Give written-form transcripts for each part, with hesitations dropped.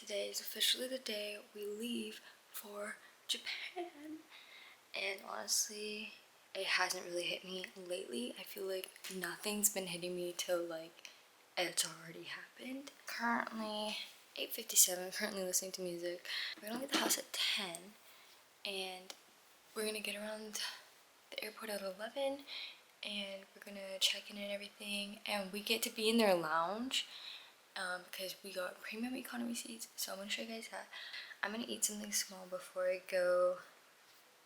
Today is officially the day we leave for Japan. And honestly, it hasn't really hit me lately. I feel like nothing's been hitting me till like it's already happened. Currently 8:57, currently listening to music. We're gonna leave the house at 10 and we're gonna get around the airport at 11 and we're gonna check in and everything, and we get to be in their lounge because we got premium economy seats. So I'm gonna show you guys that. I'm gonna eat something small before I go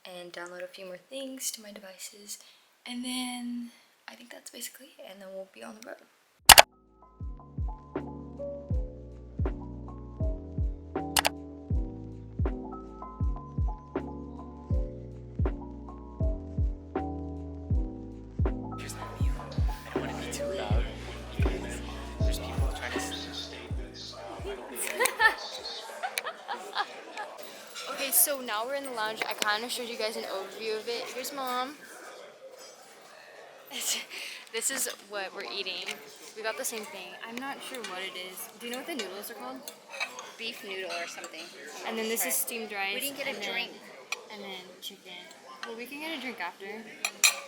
and download a few more things to my devices, and then I think that's basically it, and then we'll be on the road. Okay, so now we're in the lounge. I kind of showed you guys an overview of it. Here's Mom. This is what we're eating. We got the same thing. I'm not sure what it is. Do you know what the noodles are called? Beef noodle or something. And then this is steamed rice. We didn't get a drink. And then chicken. Well, we can get a drink after,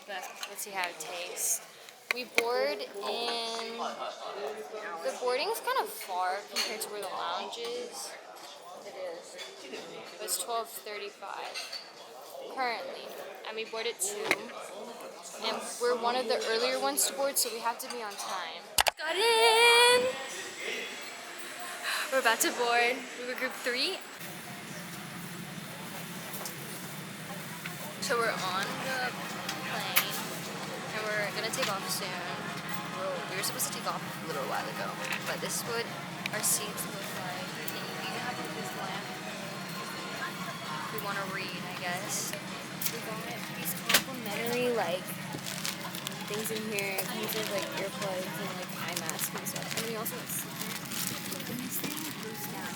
but let's see how it tastes. We board in... The boarding's kind of far compared to where the lounge is. It is. But it's 12:35 currently, and we board at 2. And we're one of the earlier ones to board, so we have to be on time. Got in! We're about to board. We were group 3. So we're on the plane, and we're gonna take off soon. Well, we were supposed to take off a little while ago, but this is what our seats look like. And you even have like this lamp. If we want to read, I guess. We got these complimentary like things in here. These are like earplugs and like eye masks and stuff. And we also have stickers. And these things goes down.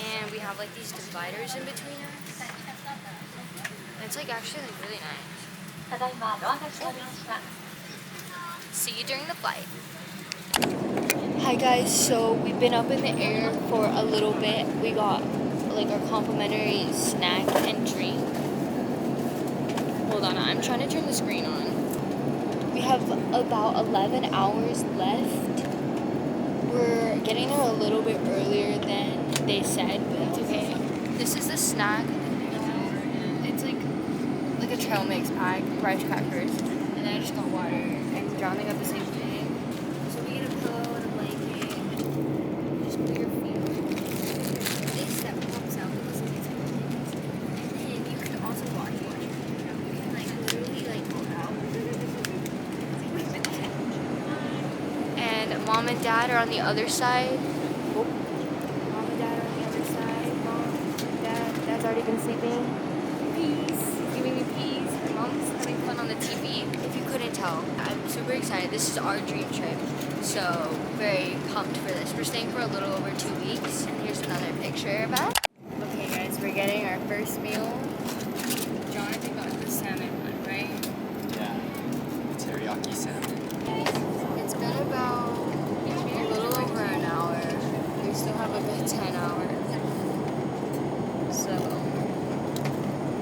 And we have like these dividers in between us. And it's like actually like really nice. See you during the flight. Hi guys, so we've been up in the air for a little bit. We got like our complimentary snack and drink. Hold on, I'm trying to turn the screen on. We have about 11 hours left. We're getting there a little bit earlier than they said, but it's okay. This is the snack. It's like a trail mix pack, rice crackers, and then I just got water. And drowning got the same thing. So we get a pillow and a blanket. Just put your feet on. This that pops out with us is these things. And you can also watch it. You can like literally like go out. And Mom and Dad are on the other side. Oh. Mom and Dad are on the other side. Mom, Dad's already been sleeping. Giving me peas. And Mom's having fun on the TV. If you couldn't tell, I'm super excited. This is our dream trip, so very pumped for this. We're staying for a little over 2 weeks, and here's another picture of us. Okay guys, we're getting our first meal. Jonathan got the salmon one, right? Yeah, teriyaki salmon. It's been about a little over an hour. We still have a good 10 hours. So,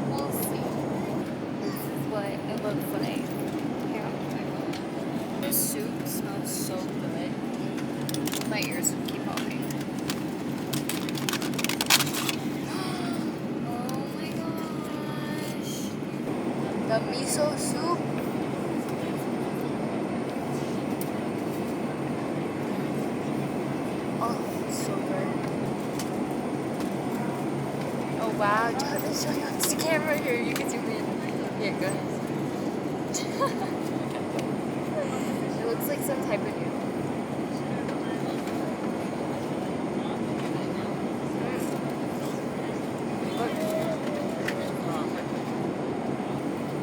we'll see. This is what it looks like. Here, the soup smells so good. My ears keep popping. Oh my gosh. The miso soup. Oh, so good. Oh wow, Jonathan's showing on this camera here. You can zoom in. Here, go ahead. It looks like some type of noodle.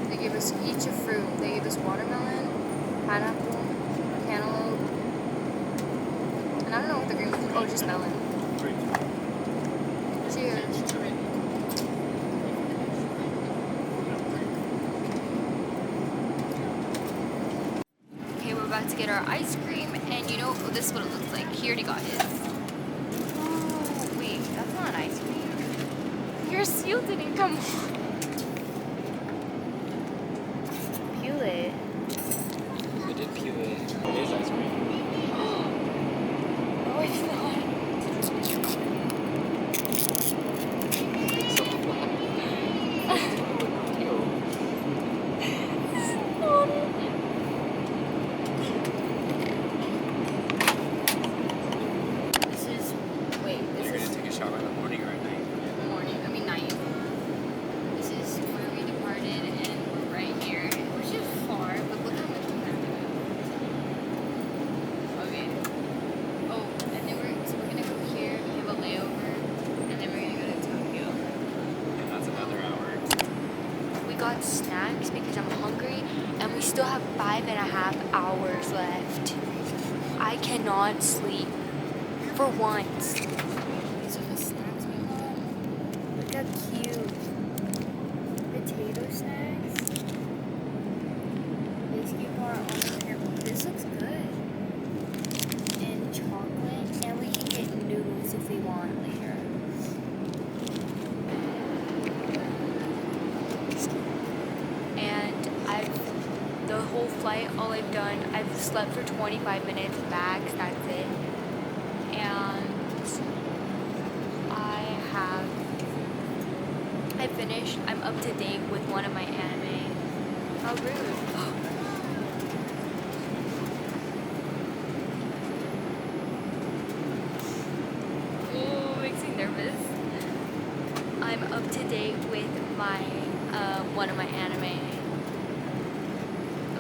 They gave us each a fruit. They gave us watermelon, pineapple, cantaloupe, and I don't know what the green one is. Oh, just melon. Cheers. Okay, we're about to get our ice cream, and you know, this is what it looks like. He already got his. Oh, wait. your seal didn't come off. Peel it. I did peel it. It is ice cream. Oh, it's not. It's so flat. Ew. This is, wait, You're this gonna is take a shower in the morning or at night? morning, I mean night. This is where we departed and we're right here, which is far, but look how much we have to go. Okay. Oh, and then we're gonna go here, we have a layover, and then we're gonna go to Tokyo. And that's another hour. We got snacks because I'm hungry, and we still have 5.5 hours left. I cannot sleep for once. These are the snacks we got. Look how cute. Potato snacks. Biscuit bar on the table. This looks good. And chocolate. And we can get noodles if we want later. And the whole flight, all I've done, I've slept for 25 minutes max, that's it. And I finished, I'm up to date with one of my anime. How rude. Ooh, makes me nervous. I'm up to date with my, one of my anime.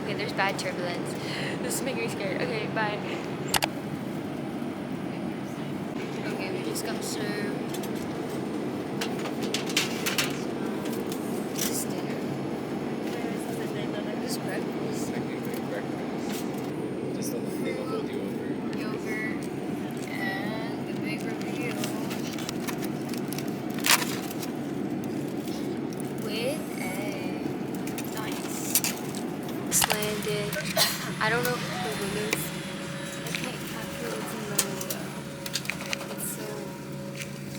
Okay, there's bad turbulence. This is making me scared. Okay, bye. Okay, we just got served. This is dinner. This is breakfast. Technically breakfast. Just a little hold you over. Yogurt and the big reveal with egg. Nice. Landed. I don't know if the wind is. I can't capture what's in the window. It's so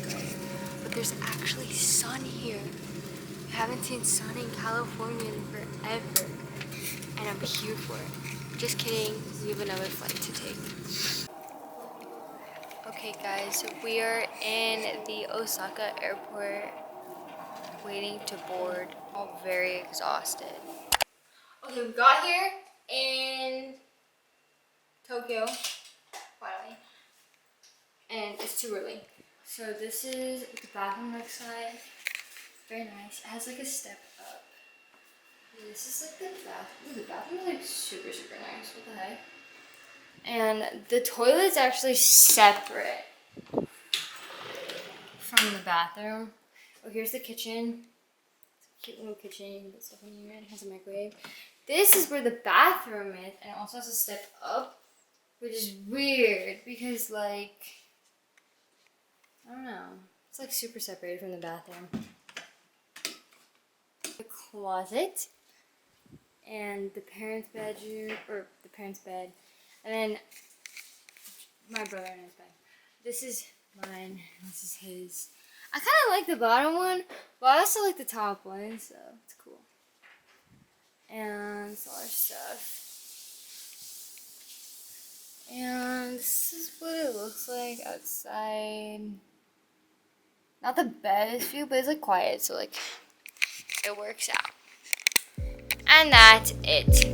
great. But there's actually sun here. I haven't seen sun in California in forever. And I'm here for it. Just kidding. We have another flight to take. Okay guys, we are in the Osaka airport waiting to board. All very exhausted. Okay, we got here in Tokyo, finally, and it's too early. So this is the bathroom looks like. Very nice. It has like a step up. This is like the bathroom. Ooh, the bathroom is like super, super nice. What the heck? And the toilet's actually separate from the bathroom. Oh, here's the kitchen. It's a cute little kitchen. You can put stuff in here. It has a microwave. This is where the bathroom is, and it also has a step up, which is weird because, like, I don't know. It's like super separated from the bathroom. The closet, and the parents' bedroom, or the parents' bed, and then my brother and his bed. This is mine. This is his. I kind of like the bottom one, but I also like the top one, so it's cool. And it's all our stuff. And this is what it looks like outside. Not the best view, but it's like quiet, so like it works out. And that's it.